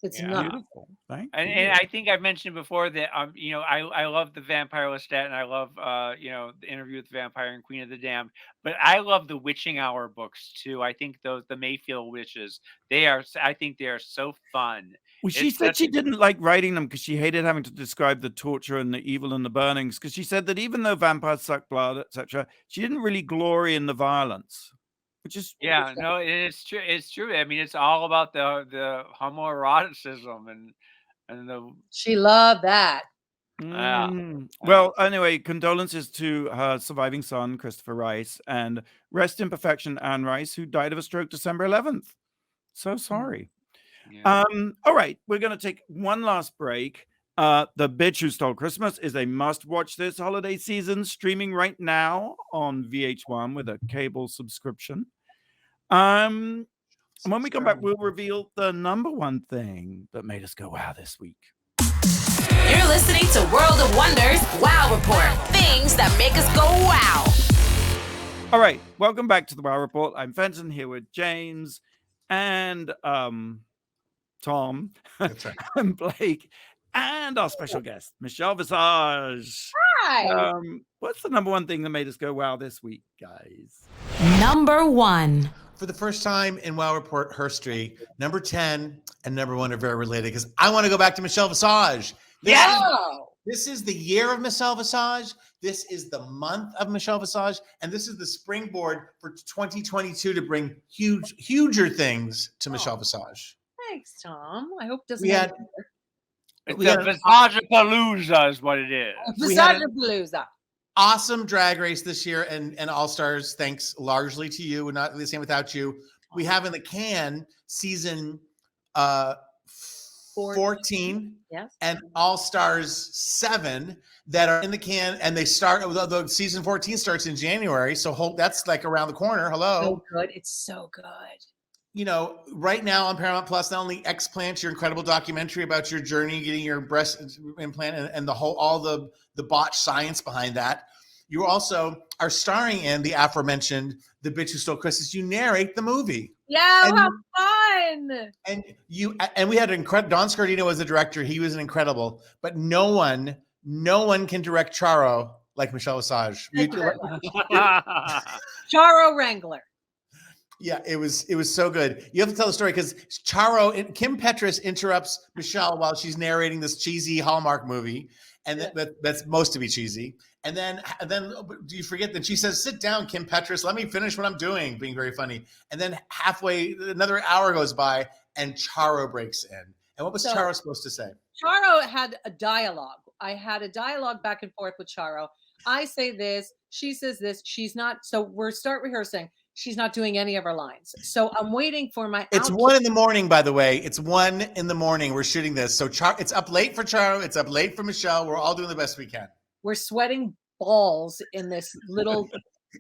It's not beautiful. And I think I've mentioned before that I love the Vampire Lestat, and I love the Interview with the Vampire and Queen of the Damned, but I love the Witching Hour books too. I think the Mayfield Witches, I think they are so fun. Well, she said she didn't like writing them because she hated having to describe the torture and the evil and the burnings, because she said that even though vampires suck blood, etc., she didn't really glory in the violence. It's true. It's true. I mean, it's all about the homoeroticism and she loved that. Well, anyway, condolences to her surviving son, Christopher Rice, and rest in perfection, Anne Rice, who died of a stroke December 11th. So sorry. Yeah. All right, we're going to take one last break. The Bitch Who Stole Christmas is a must-watch this holiday season, streaming right now on VH1 with a cable subscription. And when we come back, we'll reveal the number one thing that made us go wow this week. You're listening to World of Wonders Wow Report. Things that make us go wow. All right, welcome back to the Wow Report. I'm Fenton here with James and Tom. That's right. And Blake, and our special guest, Michelle Visage. Hi. What's the number one thing that made us go wow this week, guys? Number one. For the first time in Wow Report history, number 10 and number 1 are very related, because I want to go back to Michelle Visage. This is the year of Michelle Visage. This is the month of Michelle Visage. And this is the springboard for 2022 to bring huger things to Michelle Visage. Thanks, Tom. I hope it doesn't. It's a Visage-palooza is what it is. Visage-palooza. Awesome drag race this year, and All Stars, thanks largely to you, and not the same without you. We have in the can season 14 and All Stars 7 that are in the can, and they start. The season 14 starts in January, so that's like around the corner. Hello, so good. It's so good. Right now on Paramount Plus, not only Explant, your incredible documentary about your journey getting your breast implant and all the botched science behind that, you also are starring in the aforementioned The Bitch Who Stole Christmas. You narrate the movie. Yeah, how fun! And we had an incredible. Don Scardino was the director. He was incredible, but no one can direct Charo like Michelle Visage. Charo Wrangler. Yeah, it was so good. You have to tell the story because Kim Petras interrupts Michelle while she's narrating this cheesy Hallmark movie, and that's supposed to be cheesy. And then do you forget that she says, "Sit down, Kim Petras. Let me finish what I'm doing," being very funny. And then halfway, another hour goes by, and Charo breaks in. And what was Charo supposed to say? Charo had a dialogue. I had a dialogue back and forth with Charo. I say this, she says this. She's not. So we're start rehearsing. She's not doing any of her lines. So I'm waiting for my. It's 1 a.m, by the way. It's 1 a.m. We're shooting this. So it's up late for Charo. It's up late for Michelle. We're all doing the best we can. We're sweating balls in this little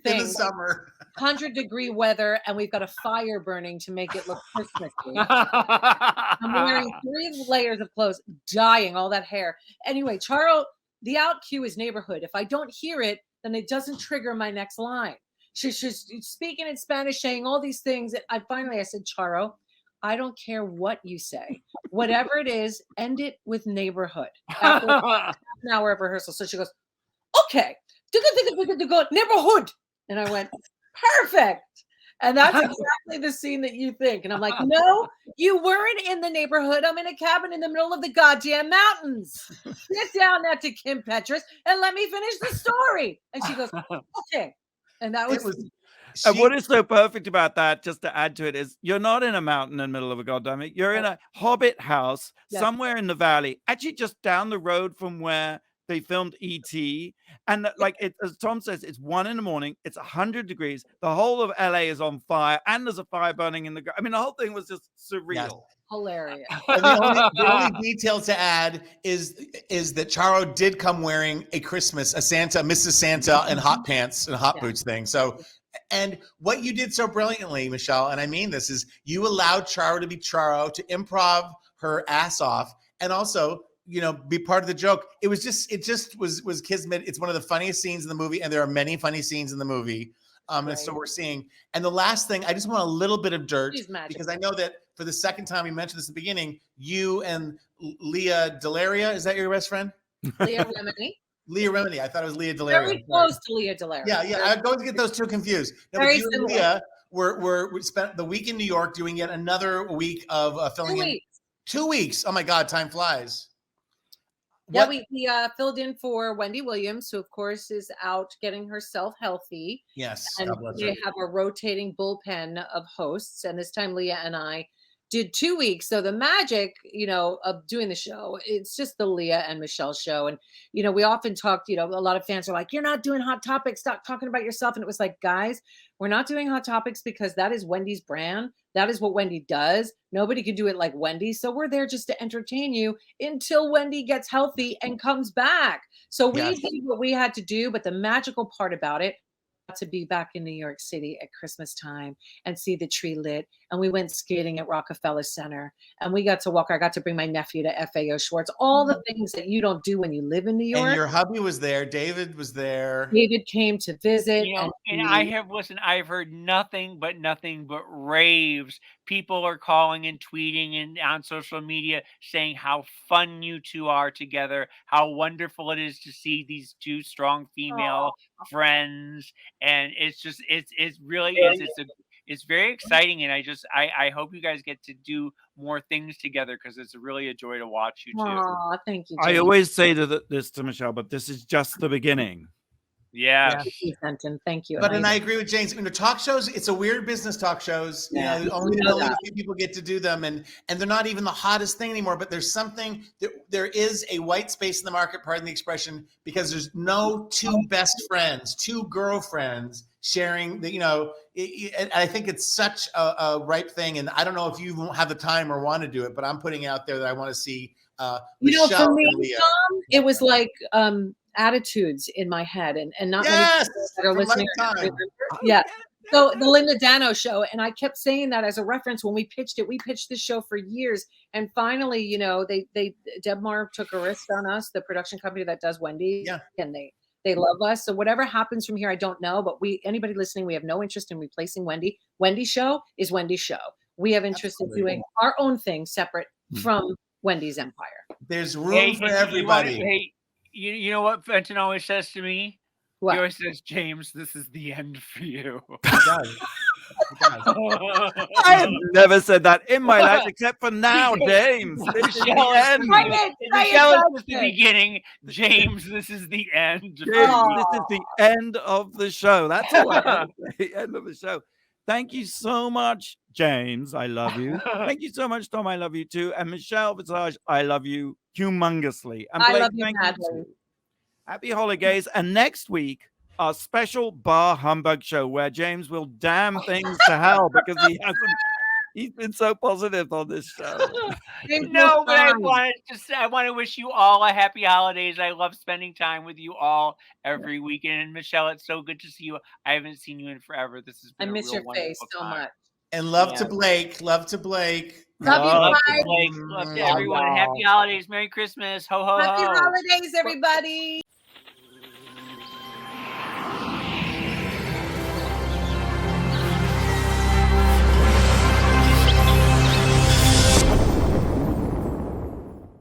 thing. In the summer. 100-degree weather, and we've got a fire burning to make it look Christmassy. I'm wearing 3 layers of clothes, dyeing all that hair. Anyway, Charo, the out cue is neighborhood. If I don't hear it, then it doesn't trigger my next line. She's speaking in Spanish, saying all these things. And I said, Charo, I don't care what you say. Whatever it is, end it with neighborhood. After an hour of rehearsal. So she goes, okay, neighborhood. And I went, perfect. And that's exactly the scene that you think. And I'm like, no, you weren't in the neighborhood. I'm in a cabin in the middle of the goddamn mountains. Sit down now to Kim Petras and let me finish the story. And she goes, okay. And that was and what is so perfect about that, just to add to it, is you're not in a mountain in the middle of a goddamn it. You're in a hobbit house somewhere in the valley, actually just down the road from where they filmed E.T. And as Tom says, it's 1 a.m. It's 100 degrees. The whole of LA is on fire, and there's a fire burning in the ground. I mean, the whole thing was just surreal. Yes. Hilarious. And the only detail to add is that Charo did come wearing a Santa, Mrs. Santa, and hot pants and hot boots thing. So, and what you did so brilliantly, Michelle, and I mean this, is you allowed Charo to be Charo, to improv her ass off, and also, be part of the joke. It just was kismet. It's one of the funniest scenes in the movie, and there are many funny scenes in the movie. And so we're seeing. And the last thing, I just want a little bit of dirt because I know that for the second time, we mentioned this at the beginning, you and Leah Delaria, is that your best friend? Leah Remini. Leah Remini. I thought it was Leah Delaria. Very close to Leah Delaria. Yeah. I always get those two confused. No, Very you and Leah we spent the week in New York doing yet another week of filling in. 2 weeks. Oh my God, time flies. Yeah, we filled in for Wendy Williams, who of course is out getting herself healthy. Yes. And we have a rotating bullpen of hosts. And this time Leah and I did 2 weeks. So the magic, of doing the show, it's just the Leah and Michelle show. And, we often talked, a lot of fans are like, you're not doing Hot Topics. Stop talking about yourself. And it was like, guys, we're not doing Hot Topics because that is Wendy's brand. That is what Wendy does. Nobody can do it like Wendy. So we're there just to entertain you until Wendy gets healthy and comes back. So we did what we had to do. But the magical part about it, to be back in New York City at Christmas time and see the tree lit. And we went skating at Rockefeller Center and we got to walk. I got to bring my nephew to FAO Schwartz, all the things that you don't do when you live in New York. And your hubby was there. David was there. David came to visit. I've heard nothing but raves. People are calling and tweeting and on social media saying how fun you two are together, how wonderful it is to see these two strong female friends. And it's very exciting. And I hope you guys get to do more things together because it's really a joy to watch you two. Aw, thank you, James. I always say this to Michelle, but this is just the beginning. Yeah. Thank you, Fenton. Thank you. But and I agree with James. Talk shows, it's a weird business, talk shows. Only a few people get to do them, and they're not even the hottest thing anymore. But there's something there is a white space in the market, pardon the expression, because there's no two best friends, two girlfriends sharing the, and I think it's such a ripe thing. And I don't know if you won't have the time or want to do it, but I'm putting out there that I want to see Michelle for me, and Leah. It was like attitudes in my head and not many people that are listening. Yeah. So the Linda Dano show, and I kept saying that as a reference when we pitched it. We pitched this show for years, and finally, Debmar took a risk on us, the production company that does Wendy, and they love us. So whatever happens from here, I don't know. But anybody listening, we have no interest in replacing Wendy. Wendy's show is Wendy's show. We have interest in doing our own thing separate from Wendy's empire. There's room for everybody. You know what Fenton always says to me? What? He always says, James, this is the end for you. It I have never said that in my life except for now, James. This is the end. Michelle is just the beginning. James, this is the end. James, this is the end of the show. That's all I have to say. End of the show. Thank you so much, James. I love you. Thank you so much, Tom. I love you too. And Michelle Visage, I love you humongously. And Blake, I love you thank madly. you too. Happy holidays. And next week, our special bar humbug show where James will damn things to hell because he's been so positive on this show. No, but I want to wish you all a happy holidays. I love spending time with you all every weekend. And Michelle, it's so good to see you. I haven't seen you in forever. This has been I miss your face so much. And love to Blake. Love to Blake. Love you, Love guys. to Blake. Love to everyone. Happy holidays. Merry Christmas. Ho, ho, ho. Happy holidays, everybody.